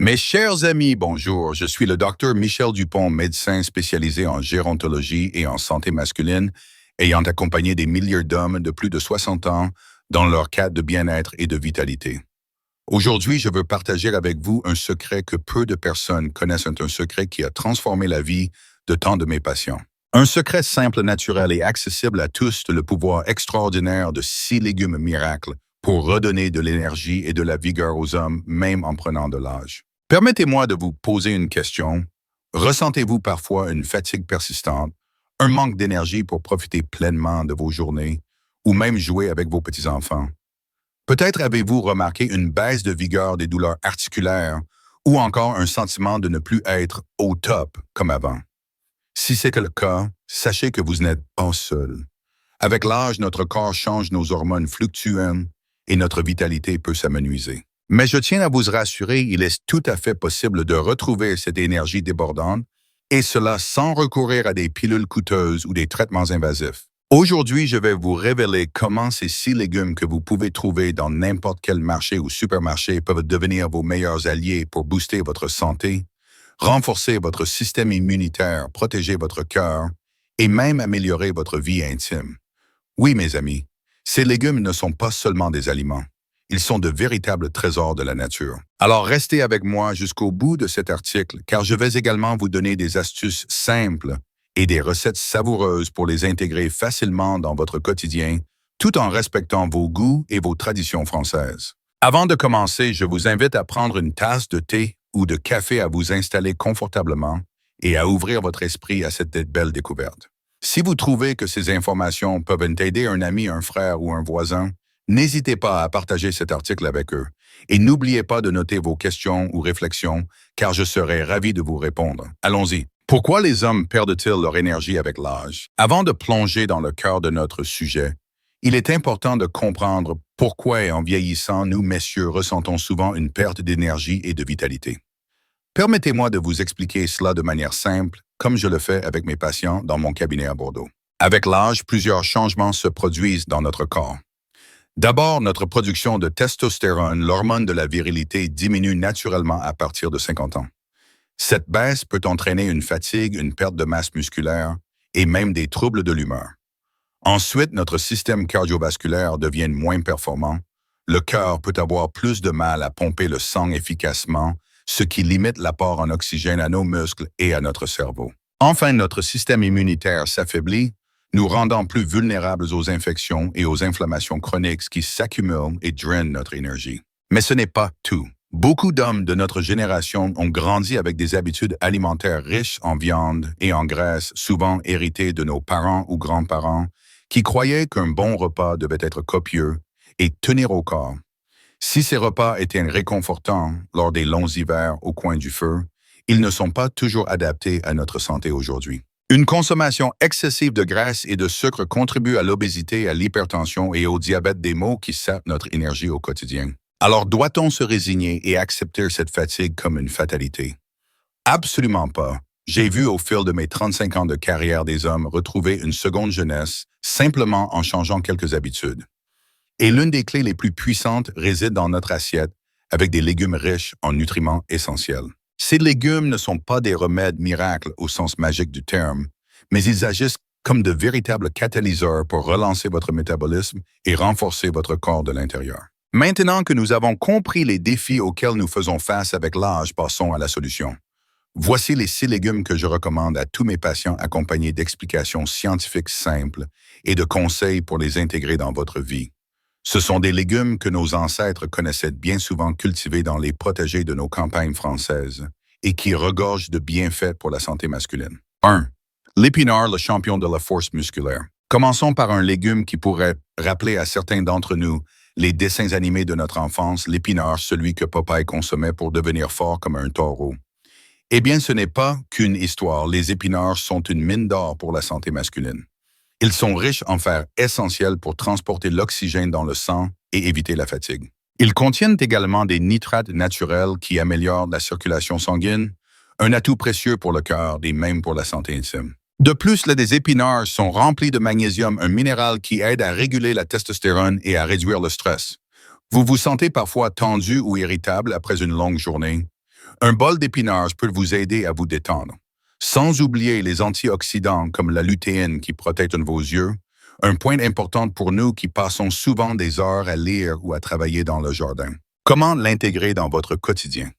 Mes chers amis, bonjour. Je suis le docteur Michel Dupont, médecin spécialisé en gérontologie et en santé masculine, ayant accompagné des milliers d'hommes de plus de 60 ans dans leur cadre de bien-être et de vitalité. Aujourd'hui, je veux partager avec vous un secret que peu de personnes connaissent, un secret qui a transformé la vie de tant de mes patients. Un secret simple, naturel et accessible à tous de le pouvoir extraordinaire de 6 légumes miracles pour redonner de l'énergie et de la vigueur aux hommes, même en prenant de l'âge. Permettez-moi de vous poser une question. Ressentez-vous parfois une fatigue persistante, un manque d'énergie pour profiter pleinement de vos journées ou même jouer avec vos petits-enfants? Peut-être avez-vous remarqué une baisse de vigueur des douleurs articulaires ou encore un sentiment de ne plus être au top comme avant. Si c'est le cas, sachez que vous n'êtes pas seul. Avec l'âge, notre corps change, nos hormones fluctuent et notre vitalité peut s'amenuiser. Mais je tiens à vous rassurer, il est tout à fait possible de retrouver cette énergie débordante, et cela sans recourir à des pilules coûteuses ou des traitements invasifs. Aujourd'hui, je vais vous révéler comment ces 6 légumes que vous pouvez trouver dans n'importe quel marché ou supermarché peuvent devenir vos meilleurs alliés pour booster votre santé, renforcer votre système immunitaire, protéger votre cœur et même améliorer votre vie intime. Oui, mes amis, ces légumes ne sont pas seulement des aliments. Ils sont de véritables trésors de la nature. Alors restez avec moi jusqu'au bout de cet article, car je vais également vous donner des astuces simples et des recettes savoureuses pour les intégrer facilement dans votre quotidien, tout en respectant vos goûts et vos traditions françaises. Avant de commencer, je vous invite à prendre une tasse de thé ou de café, à vous installer confortablement et à ouvrir votre esprit à cette belle découverte. Si vous trouvez que ces informations peuvent aider un ami, un frère ou un voisin, n'hésitez pas à partager cet article avec eux. Et n'oubliez pas de noter vos questions ou réflexions, car je serai ravi de vous répondre. Allons-y. Pourquoi les hommes perdent-ils leur énergie avec l'âge? Avant de plonger dans le cœur de notre sujet, il est important de comprendre pourquoi, en vieillissant, nous, messieurs, ressentons souvent une perte d'énergie et de vitalité. Permettez-moi de vous expliquer cela de manière simple, comme je le fais avec mes patients dans mon cabinet à Bordeaux. Avec l'âge, plusieurs changements se produisent dans notre corps. D'abord, notre production de testostérone, l'hormone de la virilité, diminue naturellement à partir de 50 ans. Cette baisse peut entraîner une fatigue, une perte de masse musculaire et même des troubles de l'humeur. Ensuite, notre système cardiovasculaire devient moins performant. Le cœur peut avoir plus de mal à pomper le sang efficacement, ce qui limite l'apport en oxygène à nos muscles et à notre cerveau. Enfin, notre système immunitaire s'affaiblit, nous rendant plus vulnérables aux infections et aux inflammations chroniques qui s'accumulent et drainent notre énergie. Mais ce n'est pas tout. Beaucoup d'hommes de notre génération ont grandi avec des habitudes alimentaires riches en viande et en graisse, souvent héritées de nos parents ou grands-parents, qui croyaient qu'un bon repas devait être copieux et tenir au corps. Si ces repas étaient réconfortants lors des longs hivers au coin du feu, ils ne sont pas toujours adaptés à notre santé aujourd'hui. Une consommation excessive de graisse et de sucre contribue à l'obésité, à l'hypertension et au diabète, des maux qui sapent notre énergie au quotidien. Alors doit-on se résigner et accepter cette fatigue comme une fatalité? Absolument pas. J'ai vu au fil de mes 35 ans de carrière des hommes retrouver une seconde jeunesse simplement en changeant quelques habitudes. Et l'une des clés les plus puissantes réside dans notre assiette, avec des légumes riches en nutriments essentiels. Ces légumes ne sont pas des remèdes miracles au sens magique du terme, mais ils agissent comme de véritables catalyseurs pour relancer votre métabolisme et renforcer votre corps de l'intérieur. Maintenant que nous avons compris les défis auxquels nous faisons face avec l'âge, passons à la solution. Voici les 6 légumes que je recommande à tous mes patients, accompagnés d'explications scientifiques simples et de conseils pour les intégrer dans votre vie. Ce sont des légumes que nos ancêtres connaissaient bien souvent, cultivés dans les potagers de nos campagnes françaises et qui regorgent de bienfaits pour la santé masculine. 1. L'épinard, le champion de la force musculaire. Commençons par un légume qui pourrait rappeler à certains d'entre nous les dessins animés de notre enfance, l'épinard, celui que Popeye consommait pour devenir fort comme un taureau. Eh bien, ce n'est pas qu'une histoire. Les épinards sont une mine d'or pour la santé masculine. Ils sont riches en fer essentiel pour transporter l'oxygène dans le sang et éviter la fatigue. Ils contiennent également des nitrates naturels qui améliorent la circulation sanguine, un atout précieux pour le cœur et même pour la santé intime. De plus, les épinards sont remplis de magnésium, un minéral qui aide à réguler la testostérone et à réduire le stress. Vous vous sentez parfois tendu ou irritable après une longue journée? Un bol d'épinards peut vous aider à vous détendre. Sans oublier les antioxydants comme la lutéine qui protège vos yeux, un point important pour nous qui passons souvent des heures à lire ou à travailler dans le jardin. Comment l'intégrer dans votre quotidien?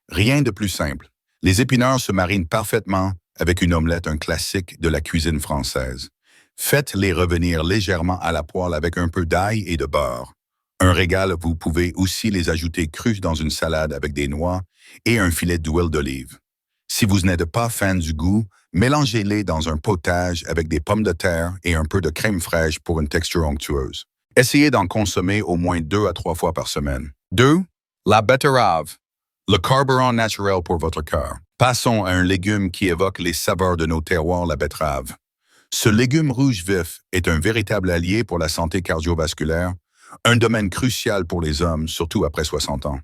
Rien de plus simple. Les épinards se marinent parfaitement avec une omelette, un classique de la cuisine française. Faites-les revenir légèrement à la poêle avec un peu d'ail et de beurre. Un régal, vous pouvez aussi les ajouter crus dans une salade avec des noix et un filet d'huile d'olive. Si vous n'êtes pas fan du goût, mélangez-les dans un potage avec des pommes de terre et un peu de crème fraîche pour une texture onctueuse. Essayez d'en consommer au moins 2 à 3 fois par semaine. 2. La betterave. Le carburant naturel pour votre cœur. Passons à un légume qui évoque les saveurs de nos terroirs, la betterave. Ce légume rouge vif est un véritable allié pour la santé cardiovasculaire, un domaine crucial pour les hommes, surtout après 60 ans.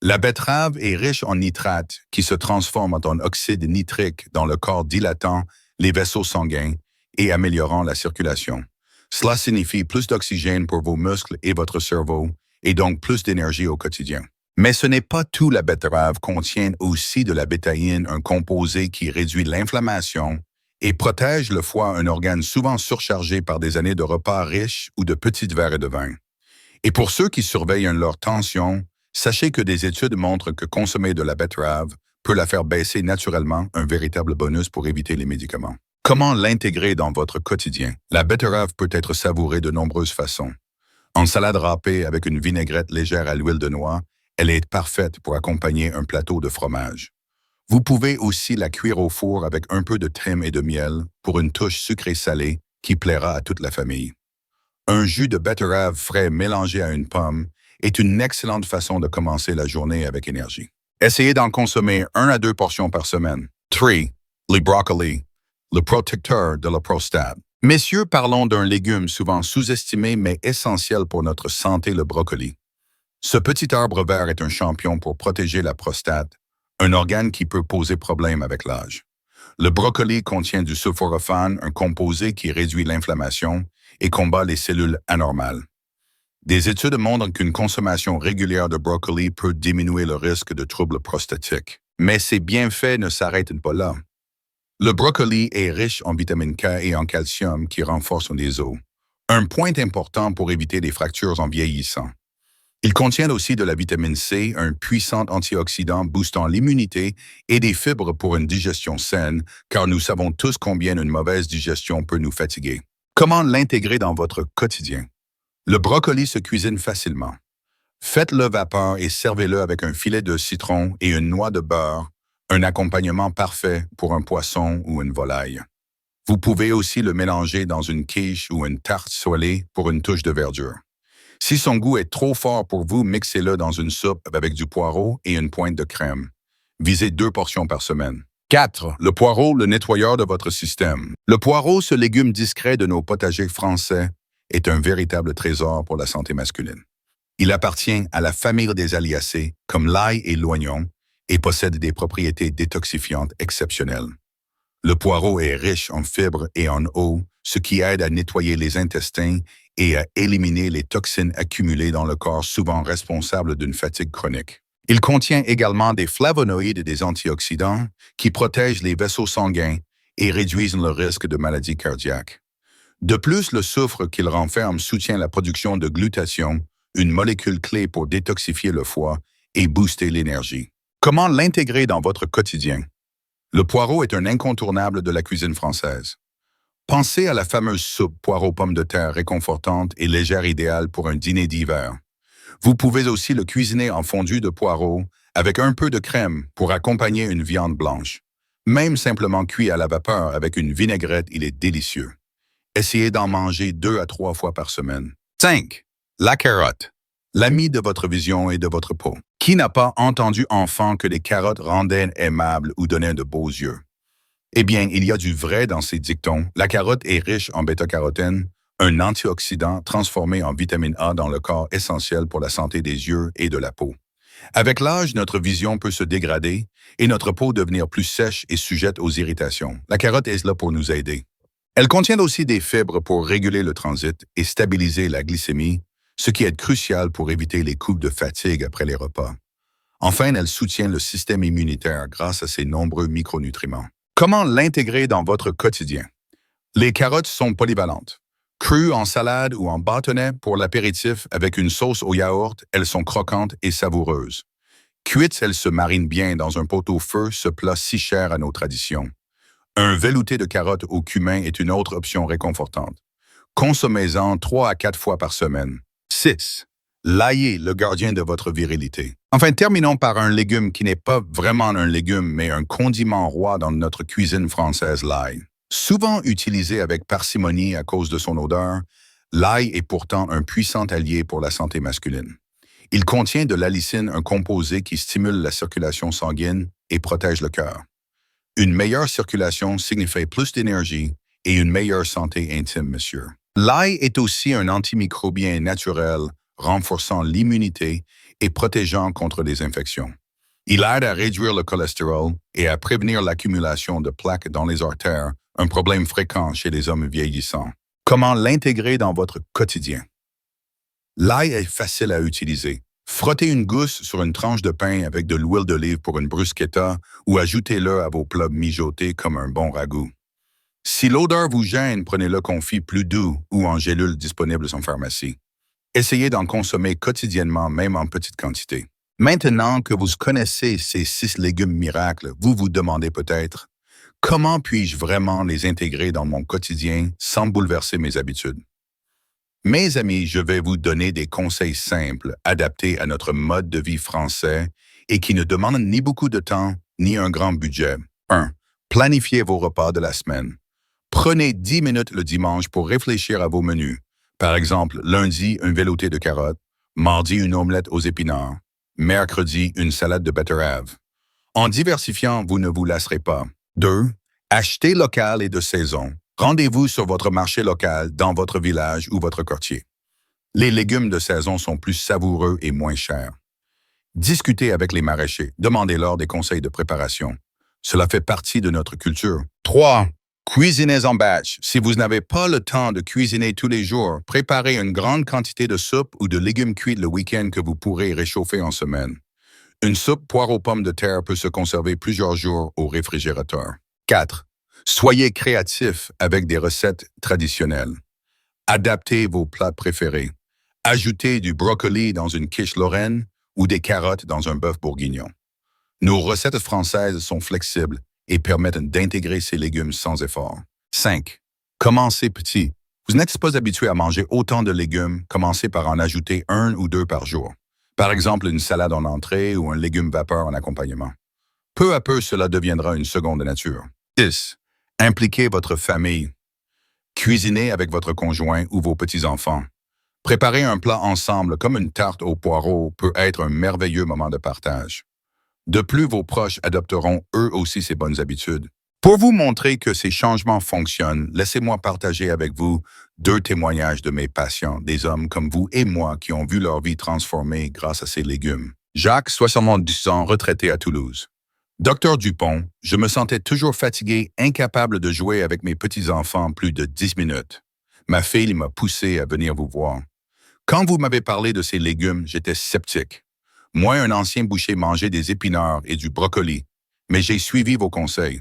La betterave est riche en nitrates qui se transforment en oxyde nitrique dans le corps, dilatant les vaisseaux sanguins et améliorant la circulation. Cela signifie plus d'oxygène pour vos muscles et votre cerveau et donc plus d'énergie au quotidien. Mais ce n'est pas tout, la betterave contient aussi de la bétaïne, un composé qui réduit l'inflammation et protège le foie, un organe souvent surchargé par des années de repas riches ou de petites verres de vin. Et pour ceux qui surveillent leur tension, sachez que des études montrent que consommer de la betterave peut la faire baisser naturellement, un véritable bonus pour éviter les médicaments. Comment l'intégrer dans votre quotidien? La betterave peut être savourée de nombreuses façons. En salade râpée avec une vinaigrette légère à l'huile de noix, elle est parfaite pour accompagner un plateau de fromage. Vous pouvez aussi la cuire au four avec un peu de thym et de miel pour une touche sucrée-salée qui plaira à toute la famille. Un jus de betterave frais mélangé à une pomme est une excellente façon de commencer la journée avec énergie. Essayez d'en consommer 1 à 2 portions par semaine. 3. Le brocoli, le protecteur de la prostate. Messieurs, parlons d'un légume souvent sous-estimé mais essentiel pour notre santé, le brocoli. Ce petit arbre vert est un champion pour protéger la prostate, un organe qui peut poser problème avec l'âge. Le brocoli contient du sulforaphane, un composé qui réduit l'inflammation et combat les cellules anormales. Des études montrent qu'une consommation régulière de brocoli peut diminuer le risque de troubles prostatiques. Mais ces bienfaits ne s'arrêtent pas là. Le brocoli est riche en vitamine K et en calcium qui renforcent les os. Un point important pour éviter les fractures en vieillissant. Il contient aussi de la vitamine C, un puissant antioxydant boostant l'immunité et des fibres pour une digestion saine, car nous savons tous combien une mauvaise digestion peut nous fatiguer. Comment l'intégrer dans votre quotidien? Le brocoli se cuisine facilement. Faites-le vapeur et servez-le avec un filet de citron et une noix de beurre, un accompagnement parfait pour un poisson ou une volaille. Vous pouvez aussi le mélanger dans une quiche ou une tarte salée pour une touche de verdure. Si son goût est trop fort pour vous, mixez-le dans une soupe avec du poireau et une pointe de crème. Visez 2 portions par semaine. 4. Le poireau, le nettoyeur de votre système. Le poireau, ce légume discret de nos potagers français, est un véritable trésor pour la santé masculine. Il appartient à la famille des Aliacées, comme l'ail et l'oignon, et possède des propriétés détoxifiantes exceptionnelles. Le poireau est riche en fibres et en eau, ce qui aide à nettoyer les intestins et à éliminer les toxines accumulées dans le corps, souvent responsables d'une fatigue chronique. Il contient également des flavonoïdes et des antioxydants qui protègent les vaisseaux sanguins et réduisent le risque de maladies cardiaques. De plus, le soufre qu'il renferme soutient la production de glutathion, une molécule clé pour détoxifier le foie et booster l'énergie. Comment l'intégrer dans votre quotidien? Le poireau est un incontournable de la cuisine française. Pensez à la fameuse soupe poireau-pommes de terre réconfortante et légère idéale pour un dîner d'hiver. Vous pouvez aussi le cuisiner en fondu de poireau avec un peu de crème pour accompagner une viande blanche. Même simplement cuit à la vapeur avec une vinaigrette, il est délicieux. Essayez d'en manger 2 à 3 fois par semaine. 5. La carotte. L'ami de votre vision et de votre peau. Qui n'a pas entendu enfant que les carottes rendaient aimables ou donnaient de beaux yeux? Eh bien, il y a du vrai dans ces dictons. La carotte est riche en bêta-carotène, un antioxydant transformé en vitamine A dans le corps essentiel pour la santé des yeux et de la peau. Avec l'âge, notre vision peut se dégrader et notre peau devenir plus sèche et sujette aux irritations. La carotte est là pour nous aider. Elle contient aussi des fibres pour réguler le transit et stabiliser la glycémie, ce qui est crucial pour éviter les coups de fatigue après les repas. Enfin, elle soutient le système immunitaire grâce à ses nombreux micronutriments. Comment l'intégrer dans votre quotidien? Les carottes sont polyvalentes. Crues en salade ou en bâtonnet pour l'apéritif avec une sauce au yaourt, elles sont croquantes et savoureuses. Cuites, elles se marinent bien dans un pot-au-feu, ce plat si cher à nos traditions. Un velouté de carottes au cumin est une autre option réconfortante. Consommez-en 3 à 4 fois par semaine. 6. L'ail, le gardien de votre virilité. Enfin, terminons par un légume qui n'est pas vraiment un légume, mais un condiment roi dans notre cuisine française, l'ail. Souvent utilisé avec parcimonie à cause de son odeur, l'ail est pourtant un puissant allié pour la santé masculine. Il contient de l'allicine, un composé qui stimule la circulation sanguine et protège le cœur. Une meilleure circulation signifie plus d'énergie et une meilleure santé intime, monsieur. L'ail est aussi un antimicrobien naturel, renforçant l'immunité et protégeant contre les infections. Il aide à réduire le cholestérol et à prévenir l'accumulation de plaques dans les artères, un problème fréquent chez les hommes vieillissants. Comment l'intégrer dans votre quotidien? L'ail est facile à utiliser. Frottez une gousse sur une tranche de pain avec de l'huile d'olive pour une bruschetta ou ajoutez-le à vos plats mijotés comme un bon ragoût. Si l'odeur vous gêne, prenez-le confit plus doux ou en gélules disponibles en pharmacie. Essayez d'en consommer quotidiennement, même en petite quantité. Maintenant que vous connaissez ces 6 légumes miracles, vous vous demandez peut-être « Comment puis-je vraiment les intégrer dans mon quotidien sans bouleverser mes habitudes ?» Mes amis, je vais vous donner des conseils simples, adaptés à notre mode de vie français et qui ne demandent ni beaucoup de temps, ni un grand budget. 1. Planifiez vos repas de la semaine. Prenez 10 minutes le dimanche pour réfléchir à vos menus. Par exemple, lundi, un velouté de carottes, mardi, une omelette aux épinards, mercredi, une salade de betterave. En diversifiant, vous ne vous lasserez pas. 2. Achetez local et de saison. Rendez-vous sur votre marché local, dans votre village ou votre quartier. Les légumes de saison sont plus savoureux et moins chers. Discutez avec les maraîchers, demandez-leur des conseils de préparation. Cela fait partie de notre culture. 3. Cuisinez en batch. Si vous n'avez pas le temps de cuisiner tous les jours, préparez une grande quantité de soupe ou de légumes cuits le week-end que vous pourrez réchauffer en semaine. Une soupe poire aux pommes de terre peut se conserver plusieurs jours au réfrigérateur. 4. Soyez créatifs avec des recettes traditionnelles. Adaptez vos plats préférés. Ajoutez du brocoli dans une quiche lorraine ou des carottes dans un bœuf bourguignon. Nos recettes françaises sont flexibles et permettent d'intégrer ces légumes sans effort. 5. Commencez petit. Vous n'êtes pas habitué à manger autant de légumes, commencez par en ajouter 1 ou 2 par jour. Par exemple, une salade en entrée ou un légume vapeur en accompagnement. Peu à peu, cela deviendra une seconde nature. 6. Impliquez votre famille. Cuisinez avec votre conjoint ou vos petits-enfants. Préparer un plat ensemble comme une tarte aux poireaux peut être un merveilleux moment de partage. De plus, vos proches adopteront eux aussi ces bonnes habitudes. Pour vous montrer que ces changements fonctionnent, laissez-moi partager avec vous 2 témoignages de mes patients, des hommes comme vous et moi qui ont vu leur vie transformée grâce à ces légumes. Jacques, 70 ans, retraité à Toulouse. Docteur Dupont, je me sentais toujours fatigué, incapable de jouer avec mes petits-enfants plus de 10 minutes. Ma fille m'a poussé à venir vous voir. Quand vous m'avez parlé de ces légumes, j'étais sceptique. Moi, un ancien boucher mangeait des épinards et du brocoli, mais j'ai suivi vos conseils.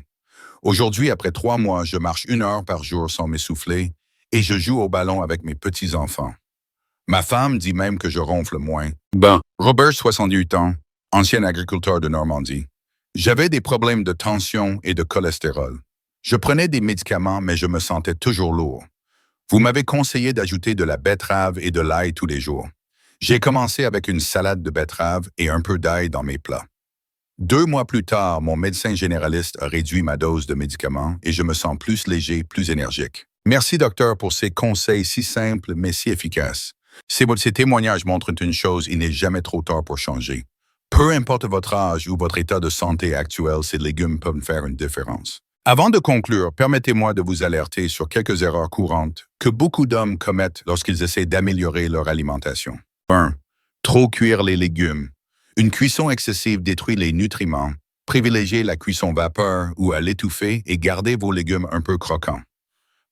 Aujourd'hui, après 3 mois, je marche 1 heure par jour sans m'essouffler et je joue au ballon avec mes petits-enfants. Ma femme dit même que je ronfle moins. Robert, 68 ans, ancien agriculteur de Normandie. J'avais des problèmes de tension et de cholestérol. Je prenais des médicaments, mais je me sentais toujours lourd. Vous m'avez conseillé d'ajouter de la betterave et de l'ail tous les jours. J'ai commencé avec une salade de betterave et un peu d'ail dans mes plats. 2 mois plus tard, mon médecin généraliste a réduit ma dose de médicaments et je me sens plus léger, plus énergique. Merci, docteur, pour ces conseils si simples mais si efficaces. Ces témoignages montrent une chose, il n'est jamais trop tard pour changer. Peu importe votre âge ou votre état de santé actuel, ces légumes peuvent faire une différence. Avant de conclure, permettez-moi de vous alerter sur quelques erreurs courantes que beaucoup d'hommes commettent lorsqu'ils essaient d'améliorer leur alimentation. 1. Trop cuire les légumes. Une cuisson excessive détruit les nutriments. Privilégiez la cuisson vapeur ou à l'étouffer et gardez vos légumes un peu croquants.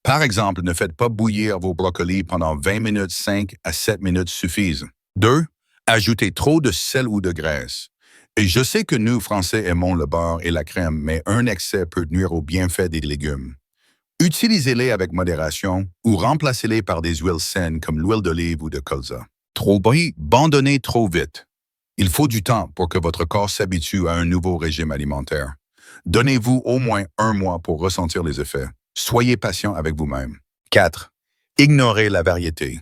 Par exemple, ne faites pas bouillir vos brocolis pendant 20 minutes, 5 à 7 minutes suffisent. 2. Ajoutez trop de sel ou de graisse. Et je sais que nous, Français, aimons le beurre et la crème, mais un excès peut nuire aux bienfaits des légumes. Utilisez-les avec modération ou remplacez-les par des huiles saines comme l'huile d'olive ou de colza. Trop pris, abandonnez trop vite. Il faut du temps pour que votre corps s'habitue à un nouveau régime alimentaire. Donnez-vous au moins un mois pour ressentir les effets. Soyez patient avec vous-même. 4. Ignorez la variété.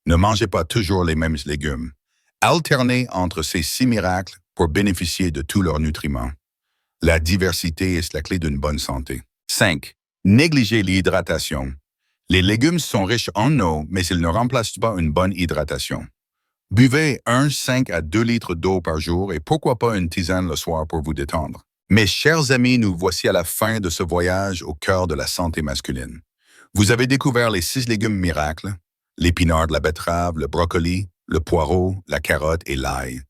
Ne mangez pas toujours les mêmes légumes. Alternez entre ces 6 miracles pour bénéficier de tous leurs nutriments. La diversité est la clé d'une bonne santé. 5. Négligez l'hydratation. Les légumes sont riches en eau, mais ils ne remplacent pas une bonne hydratation. Buvez 5 à 2 litres d'eau par jour et pourquoi pas une tisane le soir pour vous détendre. Mes chers amis, nous voici à la fin de ce voyage au cœur de la santé masculine. Vous avez découvert les 6 légumes miracles, l'épinard de la betterave, le brocoli, le poireau, la carotte et l'ail,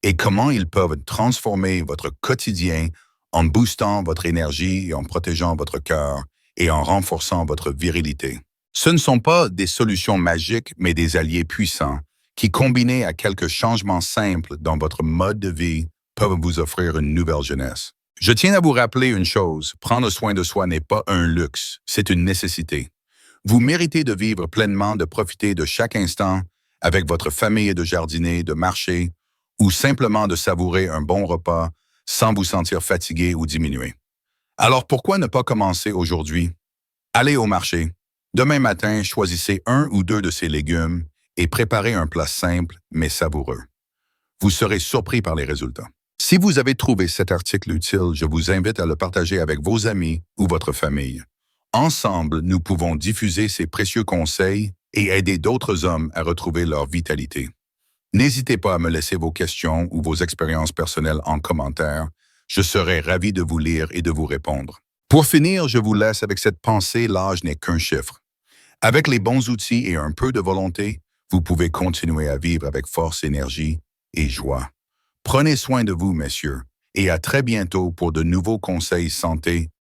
et comment ils peuvent transformer votre quotidien en boostant votre énergie et en protégeant votre cœur et en renforçant votre virilité. Ce ne sont pas des solutions magiques, mais des alliés puissants qui, combinés à quelques changements simples dans votre mode de vie, peuvent vous offrir une nouvelle jeunesse. Je tiens à vous rappeler une chose, prendre soin de soi n'est pas un luxe, c'est une nécessité. Vous méritez de vivre pleinement, de profiter de chaque instant avec votre famille et de jardiner, de marcher, ou simplement de savourer un bon repas sans vous sentir fatigué ou diminué. Alors pourquoi ne pas commencer aujourd'hui? Allez au marché. Demain matin, choisissez 1 ou 2 de ces légumes et préparez un plat simple mais savoureux. Vous serez surpris par les résultats. Si vous avez trouvé cet article utile, je vous invite à le partager avec vos amis ou votre famille. Ensemble, nous pouvons diffuser ces précieux conseils et aider d'autres hommes à retrouver leur vitalité. N'hésitez pas à me laisser vos questions ou vos expériences personnelles en commentaire. Je serai ravi de vous lire et de vous répondre. Pour finir, je vous laisse avec cette pensée, l'âge n'est qu'un chiffre. Avec les bons outils et un peu de volonté, vous pouvez continuer à vivre avec force, énergie et joie. Prenez soin de vous, messieurs, et à très bientôt pour de nouveaux conseils santé